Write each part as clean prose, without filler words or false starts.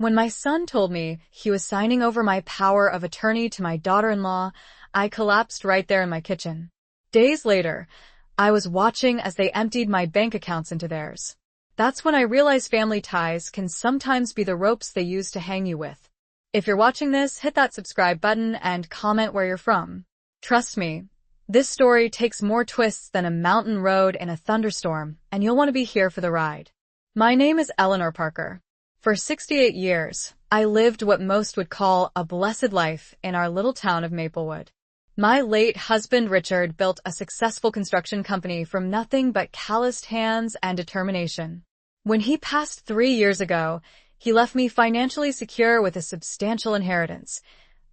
When my son told me he was signing over my power of attorney to my daughter-in-law, I collapsed right there in my kitchen. Days later, I was watching as they emptied my bank accounts into theirs. That's when I realized family ties can sometimes be the ropes they use to hang you with. If you're watching this, hit that subscribe button and comment where you're from. Trust me, this story takes more twists than a mountain road in a thunderstorm, and you'll want to be here for the ride. My name is Eleanor Parker. For 68 years, I lived what most would call a blessed life in our little town of Maplewood. My late husband Richard built a successful construction company from nothing but calloused hands and determination. When he passed 3 years ago, he left me financially secure with a substantial inheritance.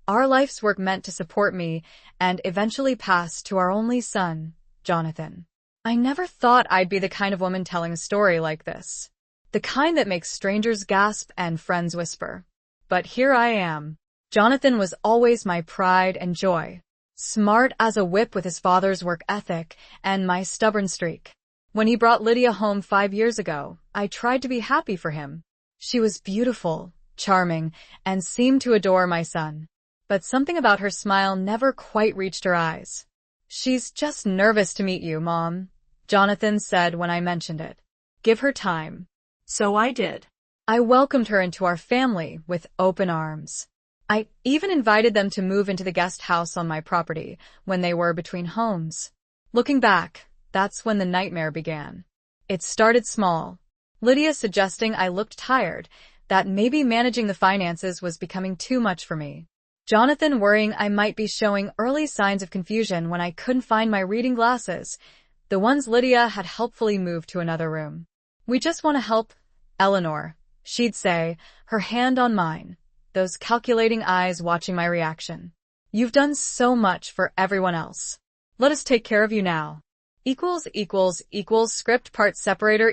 Our life's work meant to support me and eventually pass to our only son, Jonathan. I never thought I'd be the kind of woman telling a story like this. The kind that makes strangers gasp and friends whisper. But here I am. Jonathan was always my pride and joy. Smart as a whip with his father's work ethic and my stubborn streak. When he brought Lydia home 5 years ago, I tried to be happy for him. She was beautiful, charming, and seemed to adore my son. But something about her smile never quite reached her eyes. "She's just nervous to meet you, Mom," Jonathan said when I mentioned it. "Give her time." So I did. I welcomed her into our family with open arms. I even invited them to move into the guest house on my property when they were between homes. Looking back, that's when the nightmare began. It started small. Lydia suggesting I looked tired, that maybe managing the finances was becoming too much for me. Jonathan worrying I might be showing early signs of confusion when I couldn't find my reading glasses, the ones Lydia had helpfully moved to another room. "We just want to help, Eleanor," she'd say, her hand on mine, those calculating eyes watching my reaction. "You've done so much for everyone else. Let us take care of you now." Script part separator .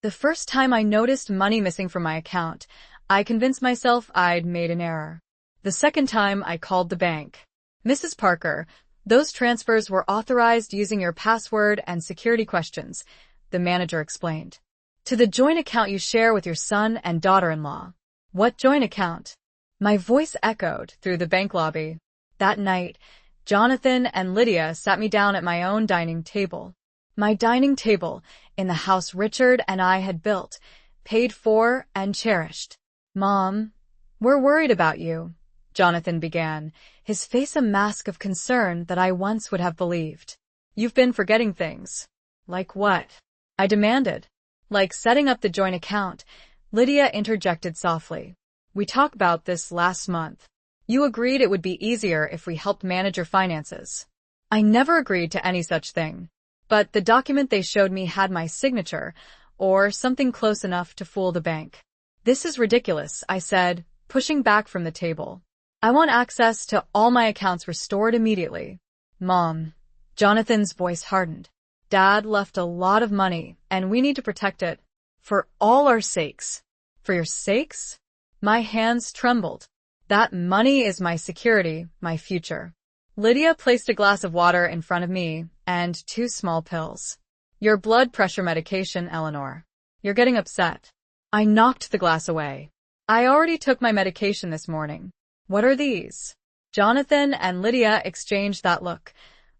The first time I noticed money missing from my account, I convinced myself I'd made an error. The second time, I called the bank. "Mrs. Parker, those transfers were authorized using your password and security questions," the manager explained. "To the joint account you share with your son and daughter-in-law." "What joint account?" My voice echoed through the bank lobby. That night, Jonathan and Lydia sat me down at my own dining table. My dining table in the house Richard and I had built, paid for, and cherished. "Mom, we're worried about you," Jonathan began, his face a mask of concern that I once would have believed. "You've been forgetting things." "Like what?" I demanded. "Like setting up the joint account," Lydia interjected softly. "We talked about this last month. You agreed it would be easier if we helped manage your finances." I never agreed to any such thing. But the document they showed me had my signature, or something close enough to fool the bank. "This is ridiculous," I said, pushing back from the table. "I want access to all my accounts restored immediately." "Mom," Jonathan's voice hardened. "Dad left a lot of money, and we need to protect it. For all our sakes." "For your sakes?" My hands trembled. "That money is my security, my future." Lydia placed a glass of water in front of me and 2 small pills. "Your blood pressure medication, Eleanor. You're getting upset." I knocked the glass away. "I already took my medication this morning." "What are these?" Jonathan and Lydia exchanged that look,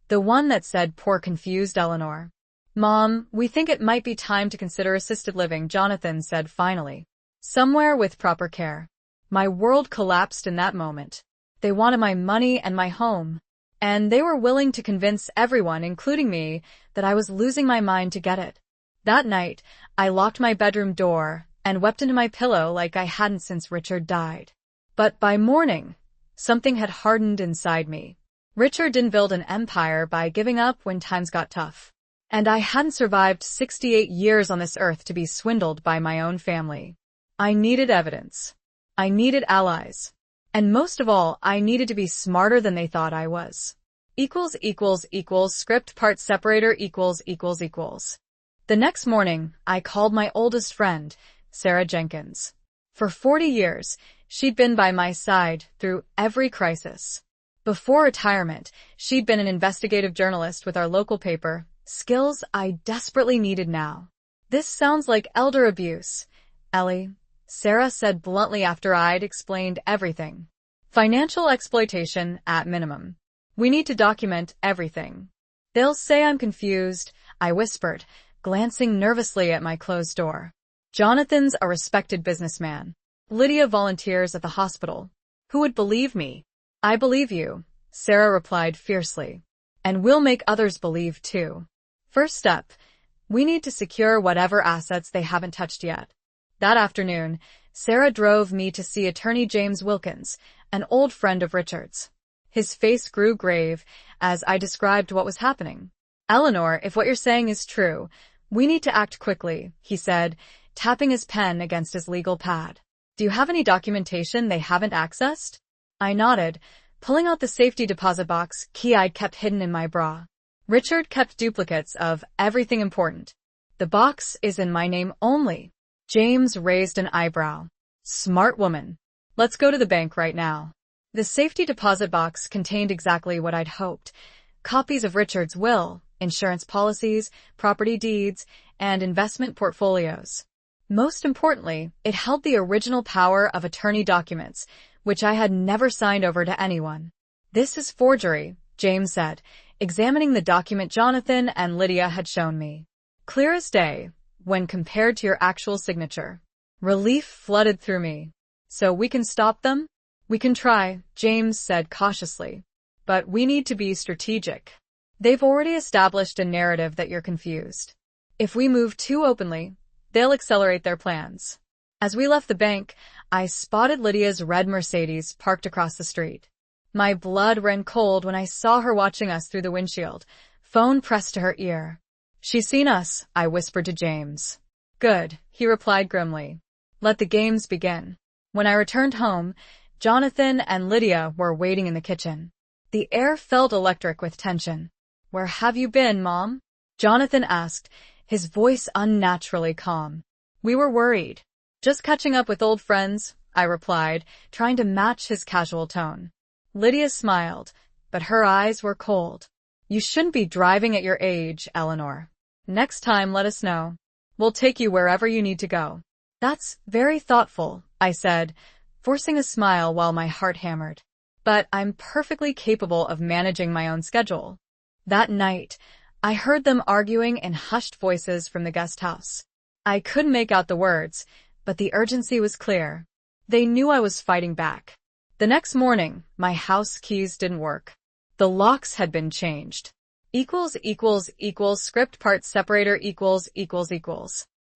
the one that said, "Poor confused Eleanor." "Mom, we think it might be time to consider assisted living," Jonathan said finally. "Somewhere with proper care." My world collapsed in that moment. They wanted my money and my home, and they were willing to convince everyone, including me, that I was losing my mind to get it. That night, I locked my bedroom door and wept into my pillow like I hadn't since Richard died. But by morning, something had hardened inside me. Richard didn't build an empire by giving up when times got tough. And I hadn't survived 68 years on this earth to be swindled by my own family. I needed evidence. I needed allies. And most of all, I needed to be smarter than they thought I was. Script part separator . The next morning, I called my oldest friend, Sarah Jenkins. For 40 years, she'd been by my side through every crisis. Before retirement, she'd been an investigative journalist with our local paper, skills I desperately needed now. "This sounds like elder abuse, Ellie," Sarah said bluntly after I'd explained everything. Financial exploitation at minimum. We need to document everything. They'll say I'm confused, I whispered, glancing nervously at my closed door. Jonathan's a respected businessman. Lydia volunteers at the hospital. Who would believe me? I believe you, Sarah replied fiercely. And we'll make others believe too. First step, we need to secure whatever assets they haven't touched yet. That afternoon, Sarah drove me to see attorney James Wilkins, an old friend of Richard's. His face grew grave as I described what was happening. Eleanor, if what you're saying is true, we need to act quickly, he said, tapping his pen against his legal pad. Do you have any documentation they haven't accessed? I nodded, pulling out the safety deposit box key I'd kept hidden in my bra. Richard kept duplicates of everything important. The box is in my name only. James raised an eyebrow. Smart woman. Let's go to the bank right now. The safety deposit box contained exactly what I'd hoped. Copies of Richard's will, insurance policies, property deeds, and investment portfolios. Most importantly, it held the original power of attorney documents, which I had never signed over to anyone. This is forgery, James said, examining the document Jonathan and Lydia had shown me. Clear as day, when compared to your actual signature. Relief flooded through me. So we can stop them? We can try, James said cautiously. But we need to be strategic. They've already established a narrative that you're confused. If we move too openly, they'll accelerate their plans. As we left the bank, I spotted Lydia's red Mercedes parked across the street. My blood ran cold when I saw her watching us through the windshield, phone pressed to her ear. She's seen us, I whispered to James. Good, he replied grimly. Let the games begin. When I returned home, Jonathan and Lydia were waiting in the kitchen. The air felt electric with tension. Where have you been, Mom? Jonathan asked, his voice unnaturally calm. We were worried. Just catching up with old friends, I replied, trying to match his casual tone. Lydia smiled, but her eyes were cold. You shouldn't be driving at your age, Eleanor. Next time let us know. We'll take you wherever you need to go. That's very thoughtful, I said, forcing a smile while my heart hammered. But I'm perfectly capable of managing my own schedule. That night, I heard them arguing in hushed voices from the guest house. I couldn't make out the words, but the urgency was clear. They knew I was fighting back. The next morning, my house keys didn't work. The locks had been changed. Script part separator .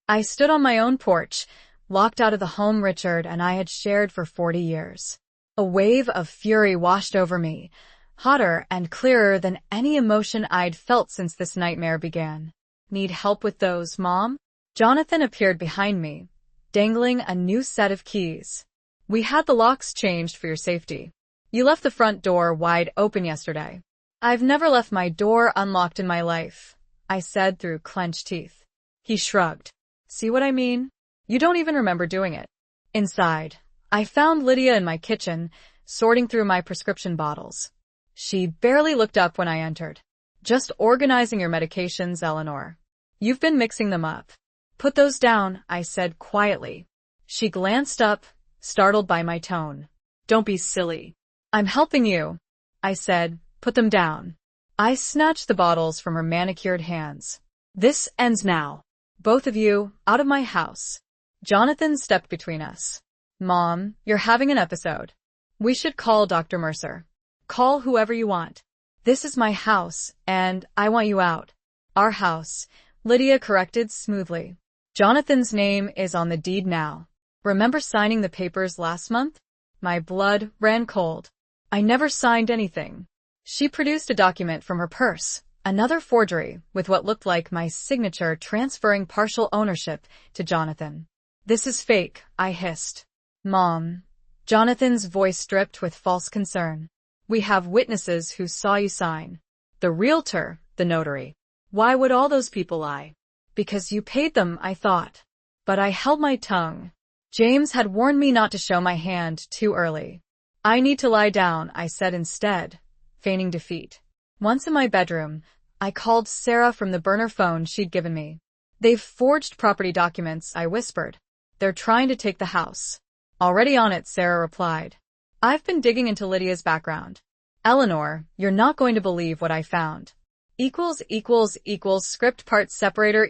I stood on my own porch, locked out of the home Richard and I had shared for 40 years. A wave of fury washed over me, hotter and clearer than any emotion I'd felt since this nightmare began. Need help with those, Mom? Jonathan appeared behind me, dangling a new set of keys. We had the locks changed for your safety. You left the front door wide open yesterday. I've never left my door unlocked in my life, I said through clenched teeth. He shrugged. See what I mean? You don't even remember doing it. Inside, I found Lydia in my kitchen, sorting through my prescription bottles. She barely looked up when I entered. Just organizing your medications, Eleanor. You've been mixing them up. Put those down, I said quietly. She glanced up, startled by my tone. Don't be silly. I'm helping you, I said. Put them down. I snatched the bottles from her manicured hands. This ends now. Both of you, out of my house. Jonathan stepped between us. Mom, you're having an episode. We should call Dr. Mercer. Call whoever you want. This is my house, and I want you out. Our house, Lydia corrected smoothly. Jonathan's name is on the deed now. Remember signing the papers last month? My blood ran cold. I never signed anything. She produced a document from her purse, another forgery with what looked like my signature transferring partial ownership to Jonathan. This is fake, I hissed. Mom. Jonathan's voice dripped with false concern. We have witnesses who saw you sign. The realtor, the notary. Why would all those people lie? Because you paid them, I thought. But I held my tongue. James had warned me not to show my hand too early. I need to lie down, I said instead, feigning defeat. Once in my bedroom, I called Sarah from the burner phone she'd given me. They've forged property documents, I whispered. They're trying to take the house. Already on it, Sarah replied. I've been digging into Lydia's background. Eleanor, you're not going to believe what I found. Script parts separator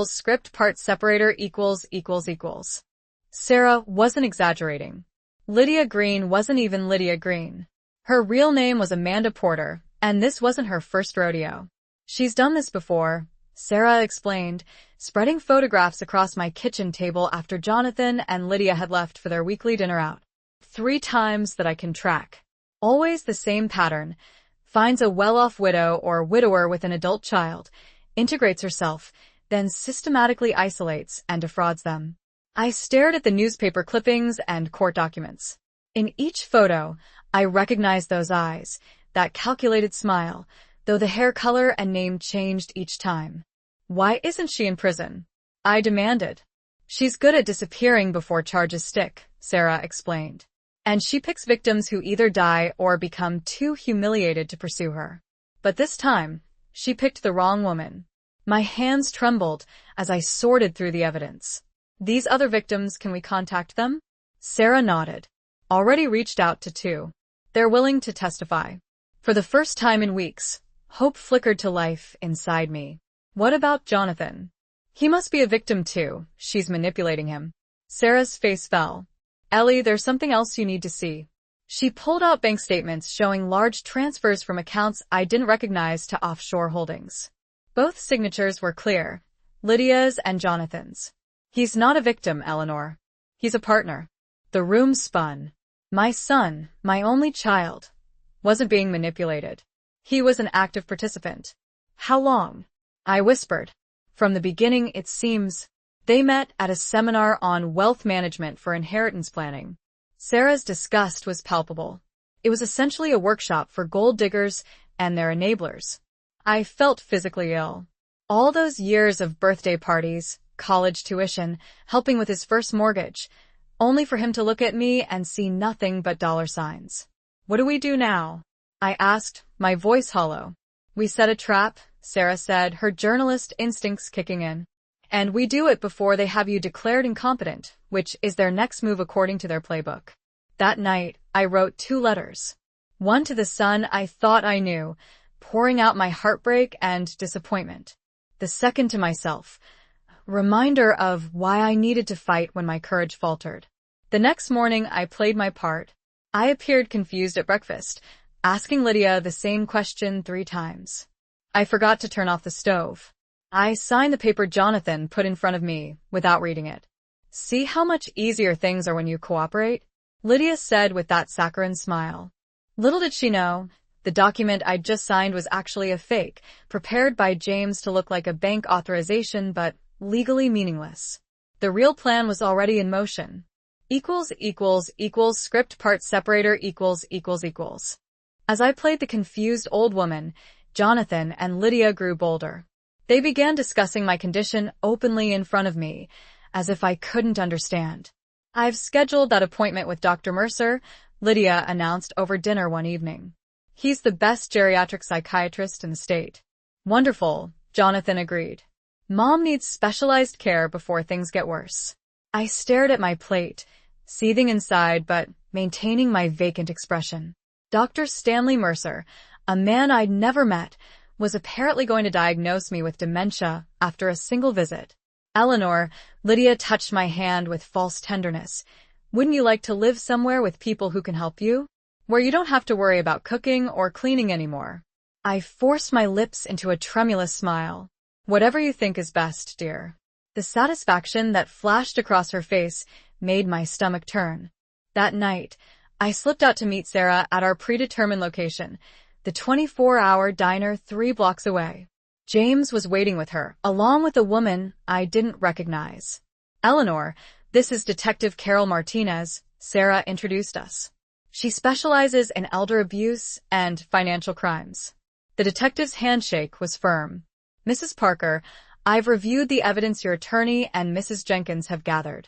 script parts separator . Sarah wasn't exaggerating. Lydia Green wasn't even Lydia Green. Her real name was Amanda Porter, and this wasn't her first rodeo. She's done this before, Sarah explained, spreading photographs across my kitchen table after Jonathan and Lydia had left for their weekly dinner out. 3 times that I can track. Always the same pattern. Finds a well-off widow or widower with an adult child, integrates herself, then systematically isolates and defrauds them. I stared at the newspaper clippings and court documents. In each photo, I recognized those eyes, that calculated smile, though the hair color and name changed each time. Why isn't she in prison? I demanded. She's good at disappearing before charges stick, Sarah explained. And she picks victims who either die or become too humiliated to pursue her. But this time, she picked the wrong woman. My hands trembled as I sorted through the evidence. These other victims, can we contact them? Sarah nodded. Already reached out to 2. They're willing to testify. For the first time in weeks, hope flickered to life inside me. What about Jonathan? He must be a victim too. She's manipulating him. Sarah's face fell. Ellie, there's something else you need to see. She pulled out bank statements showing large transfers from accounts I didn't recognize to offshore holdings. Both signatures were clear, Lydia's and Jonathan's. He's not a victim, Eleanor. He's a partner. The room spun. My son, my only child, wasn't being manipulated. He was an active participant. How long? I whispered. From the beginning, it seems. They met at a seminar on wealth management for inheritance planning. Sarah's disgust was palpable. It was essentially a workshop for gold diggers and their enablers. I felt physically ill. All those years of birthday parties, college tuition, helping with his first mortgage, only for him to look at me and see nothing but dollar signs. What do we do now? I asked, my voice hollow. We set a trap, Sarah said, her journalist instincts kicking in. And we do it before they have you declared incompetent, which is their next move according to their playbook. That night, I wrote 2 letters. One to the son I thought I knew, pouring out my heartbreak and disappointment. The second to myself, reminder of why I needed to fight when my courage faltered. The next morning, I played my part. I appeared confused at breakfast, asking Lydia the same question 3 times. I forgot to turn off the stove. I signed the paper Jonathan put in front of me without reading it. See how much easier things are when you cooperate? Lydia said with that saccharine smile. Little did she know, the document I'd just signed was actually a fake, prepared by James to look like a bank authorization but legally meaningless. The real plan was already in motion. Script part separator . As I played the confused old woman, Jonathan and Lydia grew bolder. They began discussing my condition openly in front of me, as if I couldn't understand. I've scheduled that appointment with Dr. Mercer, Lydia announced over dinner one evening. He's the best geriatric psychiatrist in the state. Wonderful, Jonathan agreed. Mom needs specialized care before things get worse. I stared at my plate, seething inside but maintaining my vacant expression. Dr. Stanley Mercer, a man I'd never met, was apparently going to diagnose me with dementia after a single visit. Eleanor, Lydia touched my hand with false tenderness. Wouldn't you like to live somewhere with people who can help you? Where you don't have to worry about cooking or cleaning anymore. I forced my lips into a tremulous smile. Whatever you think is best, dear. The satisfaction that flashed across her face made my stomach turn. That night, I slipped out to meet Sarah at our predetermined location, the 24-hour diner 3 blocks away. James was waiting with her, along with a woman I didn't recognize. Eleanor, this is Detective Carol Martinez, Sarah introduced us. She specializes in elder abuse and financial crimes. The detective's handshake was firm. Mrs. Parker, I've reviewed the evidence your attorney and Mrs. Jenkins have gathered.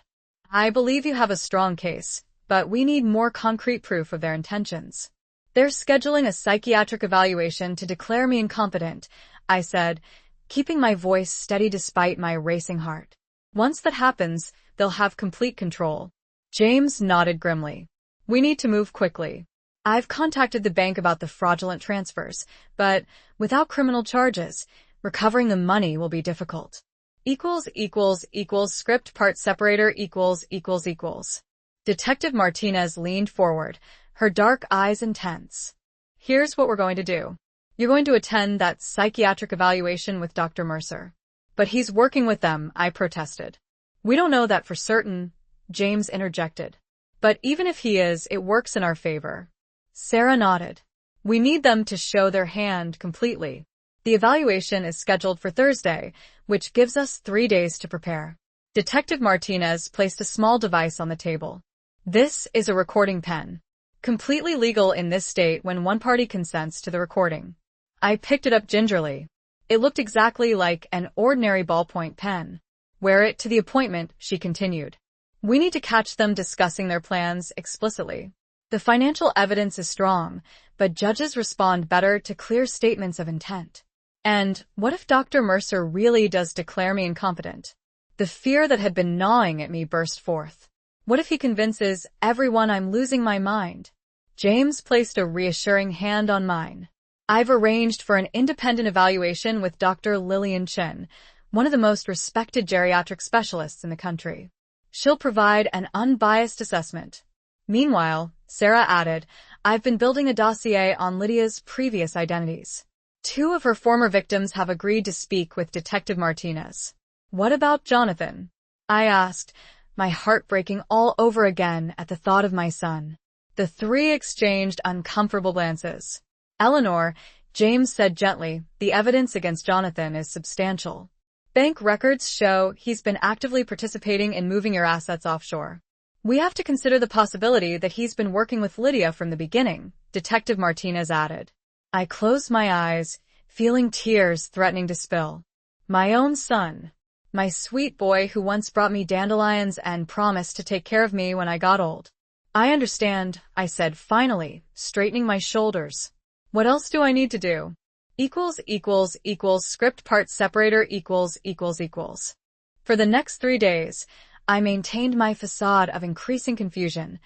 I believe you have a strong case, but we need more concrete proof of their intentions. They're scheduling a psychiatric evaluation to declare me incompetent, I said, keeping my voice steady despite my racing heart. Once that happens, they'll have complete control. James nodded grimly. We need to move quickly. I've contacted the bank about the fraudulent transfers, but without criminal charges, recovering the money will be difficult. Script part separator ===. Detective Martinez leaned forward, her dark eyes intense. Here's what we're going to do. You're going to attend that psychiatric evaluation with Dr. Mercer. But he's working with them, I protested. We don't know that for certain, James interjected. But even if he is, it works in our favor. Sarah nodded. We need them to show their hand completely. The evaluation is scheduled for Thursday, which gives us 3 days to prepare. Detective Martinez placed a small device on the table. This is a recording pen. Completely legal in this state when one party consents to the recording. I picked it up gingerly. It looked exactly like an ordinary ballpoint pen. Wear it to the appointment, she continued. We need to catch them discussing their plans explicitly. The financial evidence is strong, but judges respond better to clear statements of intent. And what if Dr. Mercer really does declare me incompetent? The fear that had been gnawing at me burst forth. What if he convinces everyone I'm losing my mind? James placed a reassuring hand on mine. I've arranged for an independent evaluation with Dr. Lillian Chin, one of the most respected geriatric specialists in the country. She'll provide an unbiased assessment. Meanwhile, Sarah added, I've been building a dossier on Lydia's previous identities. 2 of her former victims have agreed to speak with Detective Martinez. What about Jonathan? I asked, my heart breaking all over again at the thought of my son. The 3 exchanged uncomfortable glances. Eleanor, James said gently, the evidence against Jonathan is substantial. Bank records show he's been actively participating in moving your assets offshore. We have to consider the possibility that he's been working with Lydia from the beginning, Detective Martinez added. I closed my eyes, feeling tears threatening to spill. My own son. My sweet boy who once brought me dandelions and promised to take care of me when I got old. I understand, I said finally, straightening my shoulders. What else do I need to do? Script part separator ===. For the next 3 days, I maintained my facade of increasing confusion,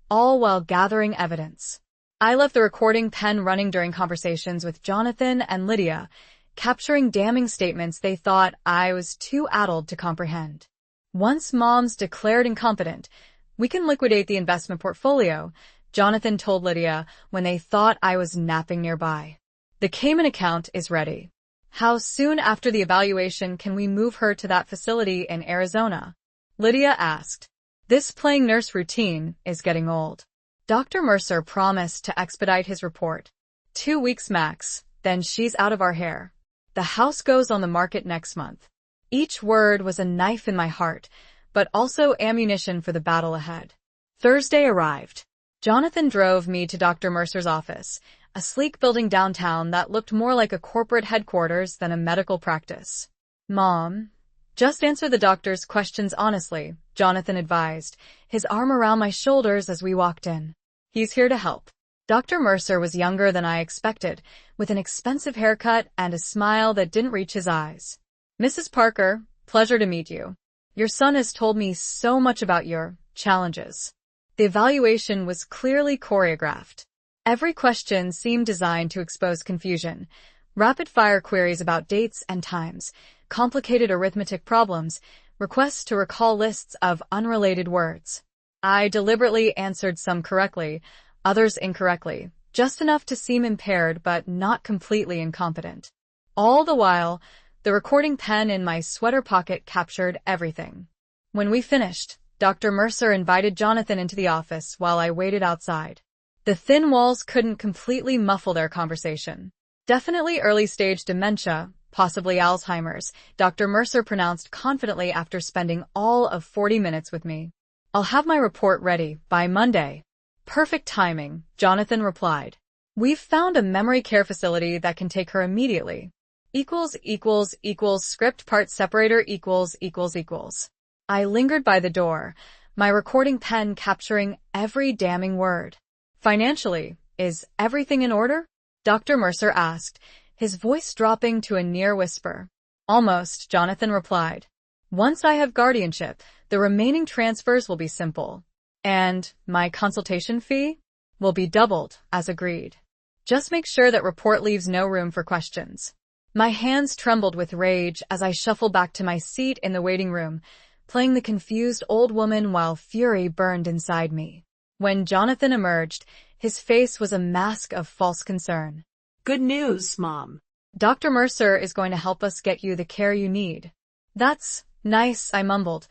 all while gathering evidence. I left the recording pen running during conversations with Jonathan and Lydia, capturing damning statements they thought I was too addled to comprehend. Once moms declared incompetent, we can liquidate the investment portfolio, Jonathan told Lydia when they thought I was napping nearby. The Cayman account is ready. How soon after the evaluation can we move her to that facility in Arizona? Lydia asked. This playing nurse routine is getting old. Dr. Mercer promised to expedite his report. 2 weeks max, then she's out of our hair. The house goes on the market next month. Each word was a knife in my heart, but also ammunition for the battle ahead. Thursday arrived. Jonathan drove me to Dr. Mercer's office, a sleek building downtown that looked more like a corporate headquarters than a medical practice. Mom, just answer the doctor's questions honestly, Jonathan advised, his arm around my shoulders as we walked in. He's here to help. Dr. Mercer was younger than I expected, with an expensive haircut and a smile that didn't reach his eyes. Mrs. Parker, pleasure to meet you. Your son has told me so much about your challenges. The evaluation was clearly choreographed. Every question seemed designed to expose confusion. Rapid-fire queries about dates and times, complicated arithmetic problems, requests to recall lists of unrelated words. I deliberately answered some correctly, others incorrectly, just enough to seem impaired but not completely incompetent. All the while, the recording pen in my sweater pocket captured everything. When we finished, Dr. Mercer invited Jonathan into the office while I waited outside. The thin walls couldn't completely muffle their conversation. Definitely early-stage dementia, possibly Alzheimer's, Dr. Mercer pronounced confidently after spending all of 40 minutes with me. I'll have my report ready by Monday. Perfect timing, Jonathan replied. We've found a memory care facility that can take her immediately. Script part separator ===. I lingered by the door, my recording pen capturing every damning word. Financially, is everything in order? Dr. Mercer asked, his voice dropping to a near whisper. Almost, Jonathan replied. Once I have guardianship, the remaining transfers will be simple. And my consultation fee will be doubled, as agreed. Just make sure that report leaves no room for questions. My hands trembled with rage as I shuffled back to my seat in the waiting room, playing the confused old woman while fury burned inside me. When Jonathan emerged, his face was a mask of false concern. Good news, Mom. Dr. Mercer is going to help us get you the care you need. That's nice, I mumbled,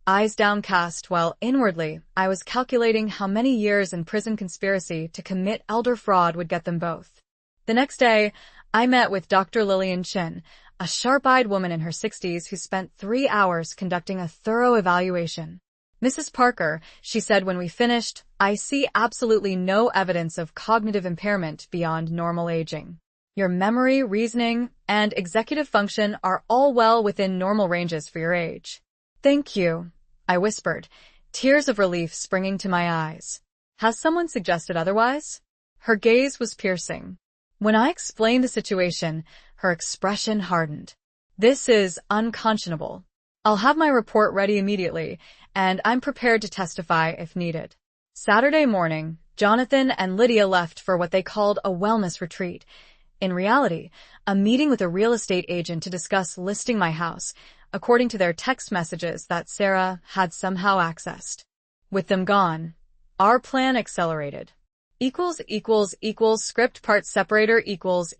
eyes downcast while inwardly I was calculating how many years in prison conspiracy to commit elder fraud would get them both. The next day, I met with Dr. Lillian Chin, a sharp-eyed woman in her 60s who spent 3 hours conducting a thorough evaluation. Mrs. Parker, she said when we finished, I see absolutely no evidence of cognitive impairment beyond normal aging. Your memory, reasoning, and executive function are all well within normal ranges for your age. Thank you, I whispered, tears of relief springing to my eyes. Has someone suggested otherwise? Her gaze was piercing. When I explained the situation, her expression hardened. This is unconscionable. I'll have my report ready immediately, and I'm prepared to testify if needed. Saturday morning, Jonathan and Lydia left for what they called a wellness retreat. In reality, a meeting with a real estate agent to discuss listing my house, according to their text messages that Sarah had somehow accessed. With them gone, our plan accelerated. Script part separator equals.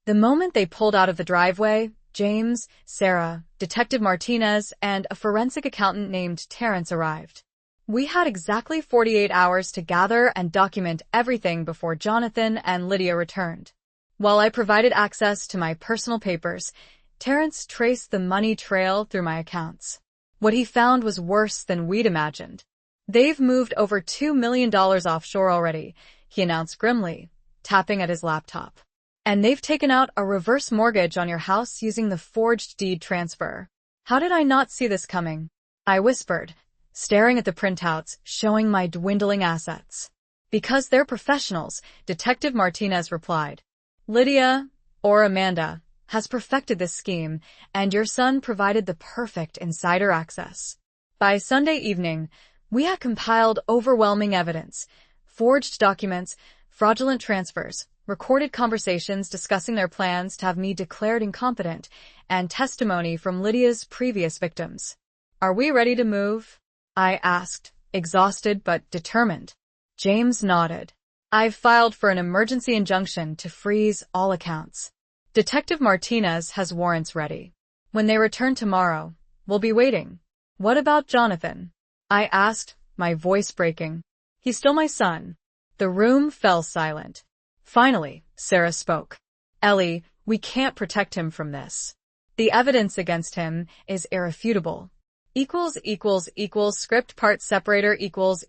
The moment they pulled out of the driveway, James, Sarah, Detective Martinez, and a forensic accountant named Terrence arrived. We had exactly 48 hours to gather and document everything before Jonathan and Lydia returned. While I provided access to my personal papers, Terrence traced the money trail through my accounts. What he found was worse than we'd imagined. They've moved over $2 million offshore already, he announced grimly, tapping at his laptop. And they've taken out a reverse mortgage on your house using the forged deed transfer. How did I not see this coming? I whispered, staring at the printouts showing my dwindling assets. Because they're professionals, Detective Martinez replied. Lydia, or Amanda, has perfected this scheme, and your son provided the perfect insider access. By Sunday evening, we had compiled overwhelming evidence, forged documents, fraudulent transfers, recorded conversations discussing their plans to have me declared incompetent, and testimony from Lydia's previous victims. Are we ready to move? I asked, exhausted but determined. James nodded. I've filed for an emergency injunction to freeze all accounts. Detective Martinez has warrants ready. When they return tomorrow, we'll be waiting. What about Jonathan? I asked, my voice breaking. He's still my son. The room fell silent. Finally, Sarah spoke. Ellie, we can't protect him from this. The evidence against him is irrefutable. Script part separator equals.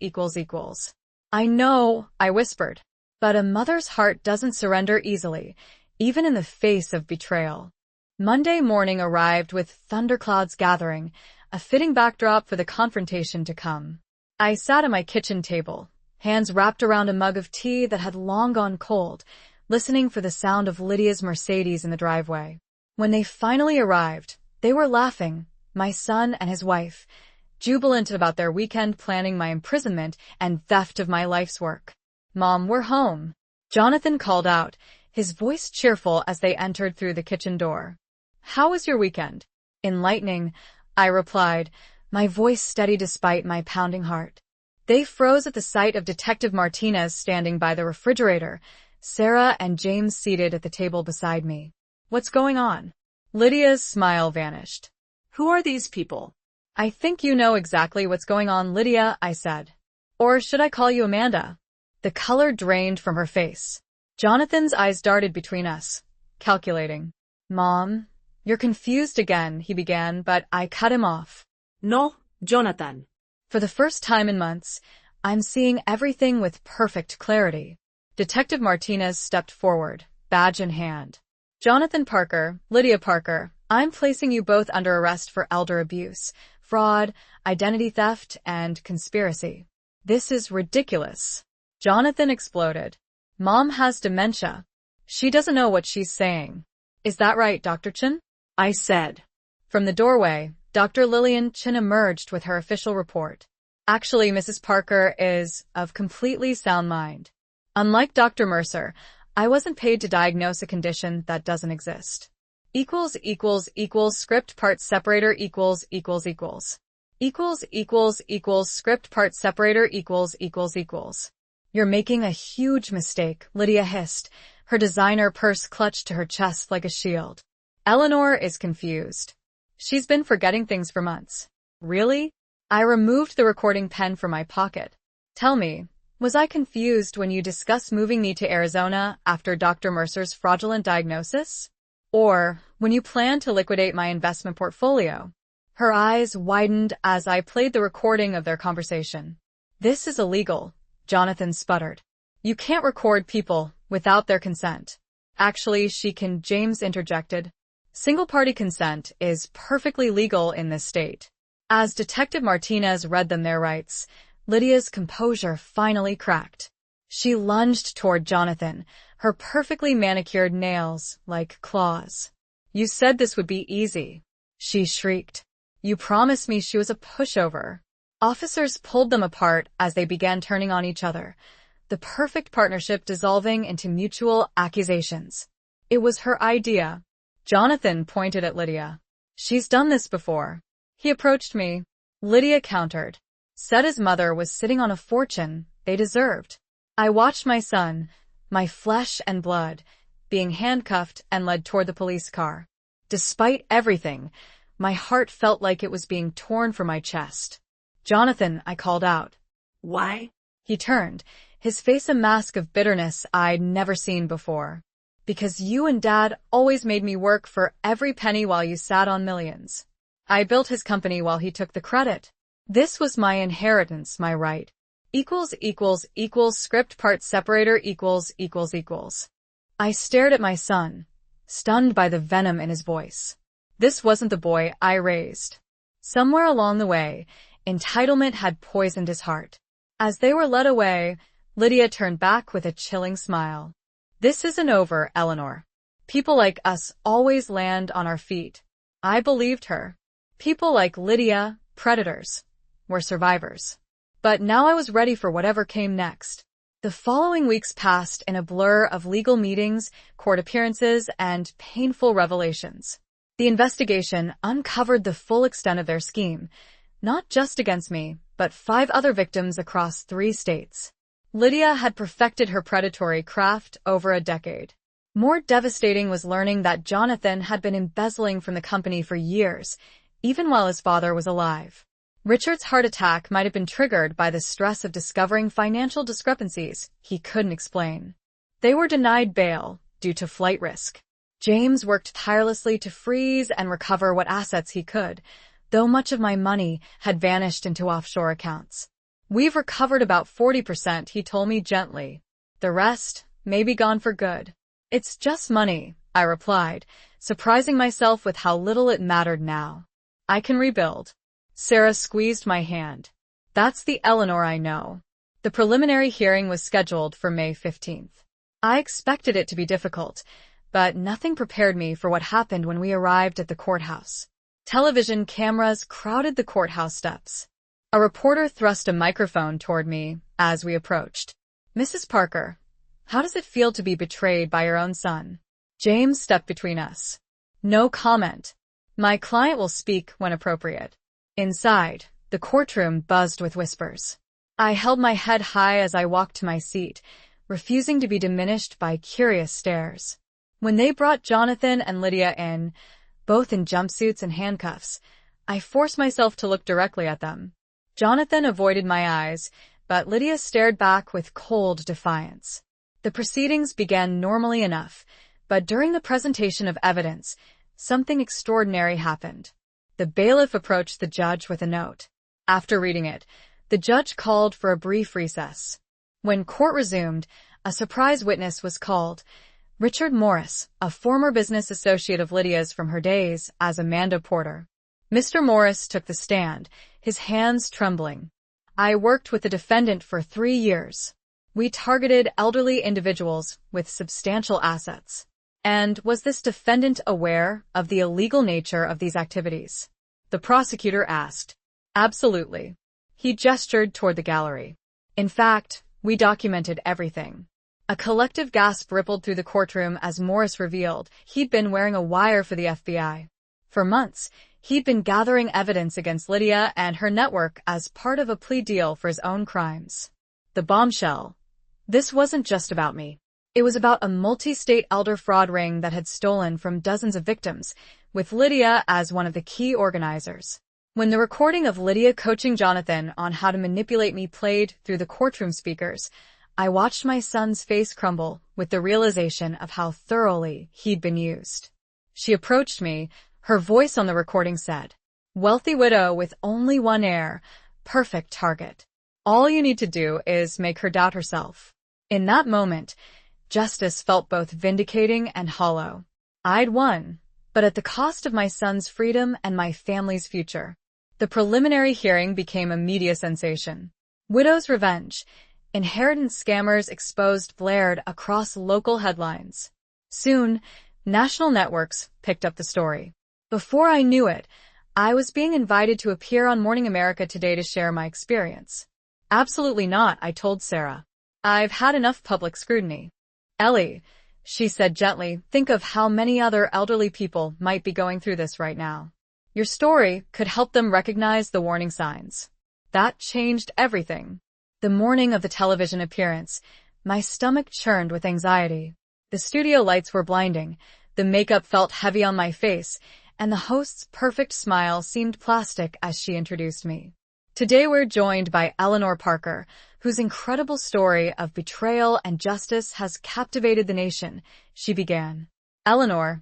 I know, I whispered. But a mother's heart doesn't surrender easily, even in the face of betrayal. Monday morning arrived with thunderclouds gathering, a fitting backdrop for the confrontation to come. I sat at my kitchen table, hands wrapped around a mug of tea that had long gone cold, listening for the sound of Lydia's Mercedes in the driveway. When they finally arrived, they were laughing, my son and his wife, jubilant about their weekend planning my imprisonment and theft of my life's work. Mom, we're home. Jonathan called out, his voice cheerful as they entered through the kitchen door. How was your weekend? Enlightening, I replied, my voice steady despite my pounding heart. They froze at the sight of Detective Martinez standing by the refrigerator, Sarah and James seated at the table beside me. What's going on? Lydia's smile vanished. Who are these people? I think you know exactly what's going on, Lydia, I said. Or should I call you Amanda? The color drained from her face. Jonathan's eyes darted between us, calculating. Mom, you're confused again, he began, but I cut him off. No, Jonathan. For the first time in months, I'm seeing everything with perfect clarity. Detective Martinez stepped forward, badge in hand. Jonathan Parker, Lydia Parker, I'm placing you both under arrest for elder abuse, fraud, identity theft, and conspiracy. This is ridiculous. Jonathan exploded. Mom has dementia. She doesn't know what she's saying. Is that right, Dr. Chin? I said. From the doorway, Dr. Lillian Chin emerged with her official report. Actually, Mrs. Parker is of completely sound mind. Unlike Dr. Mercer, I wasn't paid to diagnose a condition that doesn't exist. Script part separator script part separator . You're making a huge mistake, Lydia hissed, her designer purse clutched to her chest like a shield. Eleanor is confused. She's been forgetting things for months. Really? I removed the recording pen from my pocket. Tell me, was I confused when you discussed moving me to Arizona after Dr. Mercer's fraudulent diagnosis? Or when you planned to liquidate my investment portfolio? Her eyes widened as I played the recording of their conversation. This is illegal, Jonathan sputtered. You can't record people without their consent. Actually, she can, James interjected. Single-party consent is perfectly legal in this state. As Detective Martinez read them their rights, Lydia's composure finally cracked. She lunged toward Jonathan, her perfectly manicured nails like claws. You said this would be easy, she shrieked. You promised me she was a pushover. Officers pulled them apart as they began turning on each other, the perfect partnership dissolving into mutual accusations. It was her idea. Jonathan pointed at Lydia. She's done this before. He approached me. Lydia countered. Said his mother was sitting on a fortune they deserved. I watched my son, my flesh and blood, being handcuffed and led toward the police car. Despite everything, my heart felt like it was being torn from my chest. Jonathan, I called out. Why? He turned, his face a mask of bitterness I'd never seen before. Because you and Dad always made me work for every penny while you sat on millions. I built his company while he took the credit. This was my inheritance, my right. Script part separator . I stared at my son, stunned by the venom in his voice. This wasn't the boy I raised. Somewhere along the way, entitlement had poisoned his heart. As they were led away, Lydia turned back with a chilling smile. This isn't over, Eleanor. People like us always land on our feet. I believed her. People like Lydia, predators, were survivors. But now I was ready for whatever came next. The following weeks passed in a blur of legal meetings, court appearances, and painful revelations. The investigation uncovered the full extent of their scheme, not just against me, but 5 other victims across 3 states. Lydia had perfected her predatory craft over a decade. More devastating was learning that Jonathan had been embezzling from the company for years, even while his father was alive. Richard's heart attack might have been triggered by the stress of discovering financial discrepancies he couldn't explain. They were denied bail due to flight risk. James worked tirelessly to freeze and recover what assets he could, though much of my money had vanished into offshore accounts. We've recovered about 40%, he told me gently. The rest may be gone for good. It's just money, I replied, surprising myself with how little it mattered now. I can rebuild. Sarah squeezed my hand. That's the Eleanor I know. The preliminary hearing was scheduled for May 15th. I expected it to be difficult, but nothing prepared me for what happened when we arrived at the courthouse. Television cameras crowded the courthouse steps. A reporter thrust a microphone toward me as we approached. Mrs. Parker, how does it feel to be betrayed by your own son? James stepped between us. No comment. My client will speak when appropriate. Inside, the courtroom buzzed with whispers. I held my head high as I walked to my seat, refusing to be diminished by curious stares. When they brought Jonathan and Lydia in, both in jumpsuits and handcuffs, I forced myself to look directly at them. Jonathan avoided my eyes, but Lydia stared back with cold defiance. The proceedings began normally enough, but during the presentation of evidence, something extraordinary happened. The bailiff approached the judge with a note. After reading it, the judge called for a brief recess. When court resumed, a surprise witness was called. Richard Morris, a former business associate of Lydia's from her days as Amanda Porter. Mr. Morris took the stand, his hands trembling. I worked with the defendant for 3 years. We targeted elderly individuals with substantial assets. And was this defendant aware of the illegal nature of these activities? The prosecutor asked. Absolutely. He gestured toward the gallery. In fact, we documented everything. A collective gasp rippled through the courtroom as Morris revealed he'd been wearing a wire for the FBI. For months, he'd been gathering evidence against Lydia and her network as part of a plea deal for his own crimes. The bombshell. This wasn't just about me. It was about a multi-state elder fraud ring that had stolen from dozens of victims, with Lydia as one of the key organizers. When the recording of Lydia coaching Jonathan on how to manipulate me played through the courtroom speakers, I watched my son's face crumble with the realization of how thoroughly he'd been used. She approached me. Her voice on the recording said, "Wealthy widow with only one heir, perfect target. All you need to do is make her doubt herself." In that moment, justice felt both vindicating and hollow. I'd won, but at the cost of my son's freedom and my family's future. The preliminary hearing became a media sensation. Widow's revenge. Inheritance scammers exposed blared across local headlines. Soon, national networks picked up the story. Before I knew it, I was being invited to appear on Morning America Today to share my experience. Absolutely not, I told Sarah. I've had enough public scrutiny. Ellie, she said gently, think of how many other elderly people might be going through this right now. Your story could help them recognize the warning signs. That changed everything. The morning of the television appearance, my stomach churned with anxiety. The studio lights were blinding, the makeup felt heavy on my face, and the host's perfect smile seemed plastic as she introduced me. Today we're joined by Eleanor Parker, whose incredible story of betrayal and justice has captivated the nation, she began. Eleanor,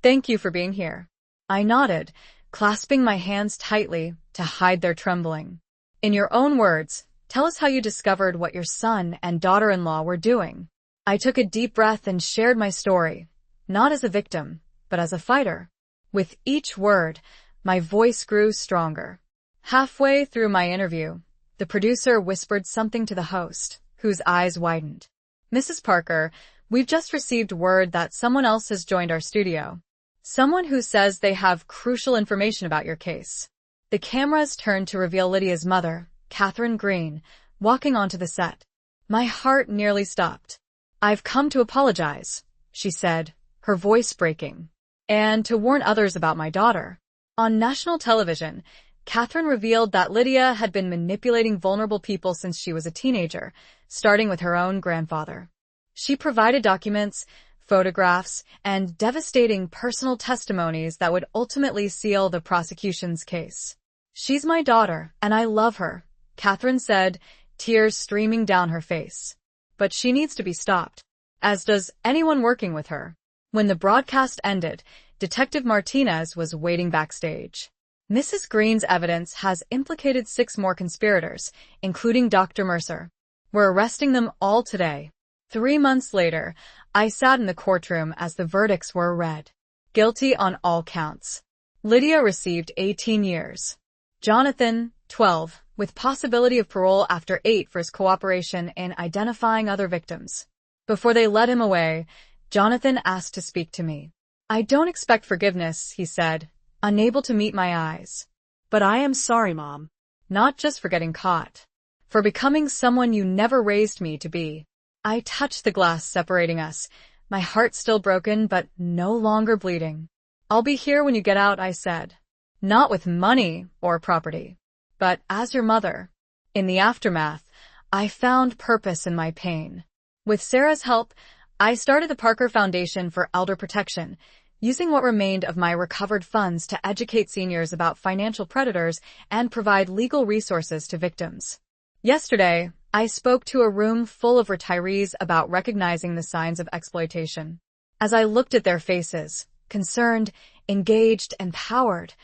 thank you for being here. I nodded, clasping my hands tightly to hide their trembling. In your own words, tell us how you discovered what your son and daughter-in-law were doing. I took a deep breath and shared my story, not as a victim, but as a fighter. With each word, my voice grew stronger. Halfway through my interview, the producer whispered something to the host, whose eyes widened. Mrs. Parker, we've just received word that someone else has joined our studio. Someone who says they have crucial information about your case. The cameras turned to reveal Lydia's mother, Catherine Green, walking onto the set. My heart nearly stopped. I've come to apologize, she said, her voice breaking, and to warn others about my daughter. On national television, Catherine revealed that Lydia had been manipulating vulnerable people since she was a teenager, starting with her own grandfather. She provided documents, photographs, and devastating personal testimonies that would ultimately seal the prosecution's case. She's my daughter, and I love her, Catherine said, tears streaming down her face. But she needs to be stopped, as does anyone working with her. When the broadcast ended, Detective Martinez was waiting backstage. Mrs. Green's evidence has implicated 6 more conspirators, including Dr. Mercer. We're arresting them all today. 3 months later, I sat in the courtroom as the verdicts were read. Guilty on all counts. Lydia received 18 years. Jonathan, 12, with possibility of parole after 8 for his cooperation in identifying other victims. Before they led him away, Jonathan asked to speak to me. I don't expect forgiveness, he said, unable to meet my eyes. But I am sorry, Mom. Not just for getting caught. For becoming someone you never raised me to be. I touched the glass separating us, my heart still broken but no longer bleeding. I'll be here when you get out, I said. Not with money or property, but as your mother. In the aftermath, I found purpose in my pain. With Sarah's help, I started the Parker Foundation for Elder Protection, using what remained of my recovered funds to educate seniors about financial predators and provide legal resources to victims. Yesterday, I spoke to a room full of retirees about recognizing the signs of exploitation. As I looked at their faces, concerned, engaged, empowered,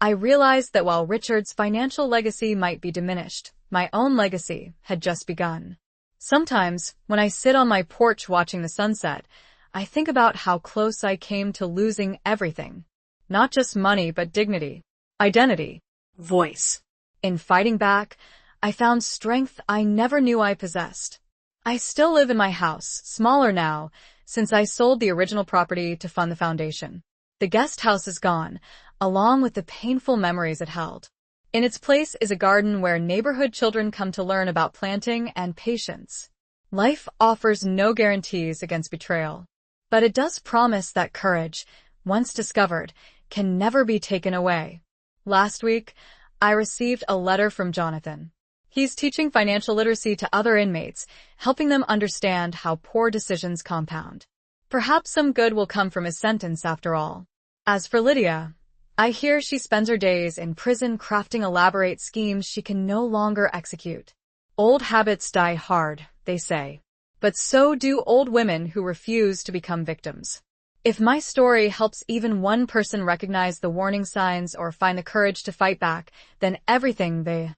I realized that while Richard's financial legacy might be diminished, my own legacy had just begun. Sometimes, when I sit on my porch watching the sunset, I think about how close I came to losing everything. Not just money, but dignity, identity, Voice. In fighting back, I found strength I never knew I possessed. I still live in my house, smaller now, since I sold the original property to fund the foundation. The guest house is gone, along with the painful memories it held. In its place is a garden where neighborhood children come to learn about planting and patience. Life offers no guarantees against betrayal, but it does promise that courage, once discovered, can never be taken away. Last week, I received a letter from Jonathan. He's teaching financial literacy to other inmates, helping them understand how poor decisions compound. Perhaps some good will come from his sentence after all. As for Lydia, I hear she spends her days in prison crafting elaborate schemes she can no longer execute. Old habits die hard, they say. But so do old women who refuse to become victims. If my story helps even one person recognize the warning signs or find the courage to fight back, then everything, the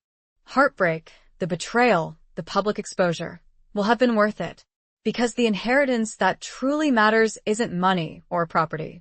heartbreak, the betrayal, the public exposure, will have been worth it. Because the inheritance that truly matters isn't money or property.